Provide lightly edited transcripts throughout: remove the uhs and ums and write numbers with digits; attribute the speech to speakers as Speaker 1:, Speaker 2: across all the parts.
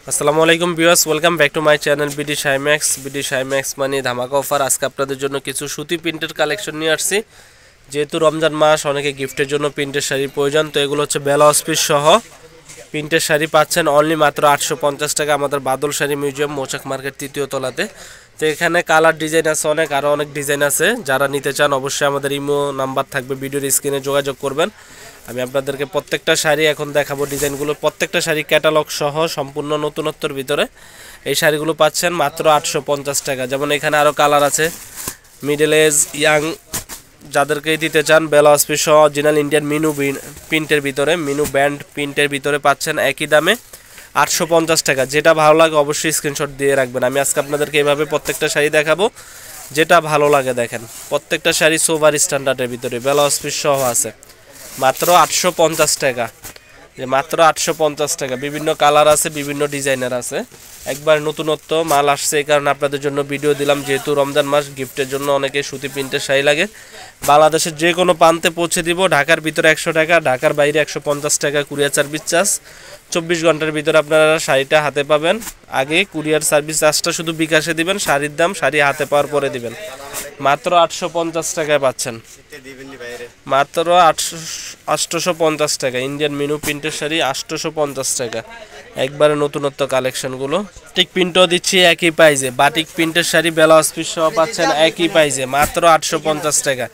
Speaker 1: আসসালামু আলাইকুম viewers, welcome back to my channel BD Shymax মানে ধামাকা অফার। আজকে আপনাদের জন্য কিছু সুতি প্রিন্টের কালেকশন নিয়ে আসছি। যেহেতু রমজান মাস, অনেকে গিফটের জন্য প্রিন্টের শাড়ির প্রয়োজন, তো এগুলো হচ্ছে ব্লাউজ পিস সহ প্রিন্টের শাড়ি পাচ্ছেন অনলি মাত্র 850 টাকা আমাদের বাদল শাড়ি মিউজিয়াম, মৌচাক মার্কেট, তৃতীয় তলাতে। তো এখানে কালার ডিজাইন আছে অনেক, আরও অনেক ডিজাইন আছে। যারা নিতে চান অবশ্যই আমাদের ইমো নাম্বার থাকবে ভিডিওর স্ক্রিনে, যোগাযোগ করবেন। আমি আপনাদেরকে প্রত্যেকটা শাড়ি এখন দেখাবো, ডিজাইনগুলো প্রত্যেকটা শাড়ি ক্যাটালগ সহ সম্পূর্ণ নতুনত্বর ভিতরে। এই শাড়িগুলো পাচ্ছেন মাত্র 850 টাকা। যেমন এখানে আরও কালার আছে, মিডল এজ, ইয়াং যাদেরকেই দিতে চান, ব্লাউজ পিস সহ অরিজিনাল ইন্ডিয়ান মিনু প্রিন্টের ভিতরে, মিনু ব্যান্ড প্রিন্টের ভিতরে পাচ্ছেন একই দামে 850 টাকা। যেটা ভালো লাগে অবশ্যই স্ক্রিনশট দিয়ে রাখবেন। আমি আজকে আপনাদেরকে এইভাবে প্রত্যেকটা শাড়ি দেখাবো, যেটা ভালো লাগে দেখেন। প্রত্যেকটা শাড়ি সোভার স্ট্যান্ডার্ডের ভিতরে ব্লাউজ পিস সহ আছে, মাত্র 850 টাকা। যে মাত্র 850 টাকা। বিভিন্ন কালার আছে, বিভিন্ন ডিজাইনের আছে, একবার নতুনত্ব মাল আসছে, এই কারণে আপনাদের জন্য ভিডিও দিলাম। যেহেতু রমজান মাস, গিফটের জন্য অনেকে সুতি প্রিন্টের শাড়ি লাগে। বাংলাদেশের যে কোনো প্রান্তে পৌঁছে দিব। ঢাকার ভিতরে 100 টাকা, ঢাকার বাইরে 150 টাকা কুরিয়ার সার্ভিস চার্জ। 24 ঘন্টার ভিতরে আপনারা শাড়িটা হাতে পাবেন। আগে কুরিয়ার সার্ভিস চার্জটা শুধু বিকাশে দিবেন, শাড়ির দাম শাড়ি হাতে পাওয়ার পরে দিবেন। মাত্র 850 টাকায় পাচ্ছেন, মাত্র 850 টাকা। ইন্ডিয়ান মিনু প্রিন্টের শাড়ি 850 টাকা, একবারে নতুনত্ব কালেকশনগুলো। ঠিক প্রিন্টও দিচ্ছি একই প্রাইজে। বাটিক প্রিন্টের শাড়ি ব্লাউজ পিস সহ পাচ্ছেন একই প্রাইজে, মাত্র 850 টাকা।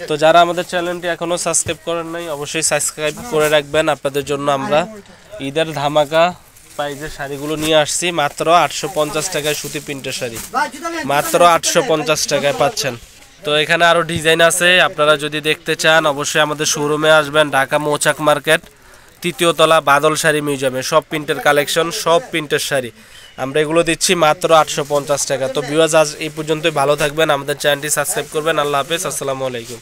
Speaker 1: তো যারা আমাদের চ্যানেলটি এখনও সাবস্ক্রাইব করেন নাই, অবশ্যই সাবস্ক্রাইব করে রাখবেন। আপনাদের জন্য আমরা ঈদের ধামাকা প্রাইজের শাড়িগুলো নিয়ে আসছি, মাত্র 850 টাকায় সুতি প্রিন্টের শাড়ি, মাত্র 850 টাকায় পাচ্ছেন। তো এখানে আরও ডিজাইন আছে, আপনারা যদি দেখতে চান অবশ্যই আমাদের শোরুমে আসবেন। ঢাকা মৌচাক মার্কেট, তৃতীয় তলা, বাদল শাড়ি মিউজিয়ামে। সব প্রিন্টের কালেকশন, সব প্রিন্টের শাড়ি আমরা এগুলো দিচ্ছি মাত্র 850 টাকা। তো ভিউয়ার্স, আজ এই পর্যন্তই। ভালো থাকবেন, আমাদের চ্যানেলটি সাবস্ক্রাইব করবেন। আল্লাহ হাফেজ, আসসালামু আলাইকুম।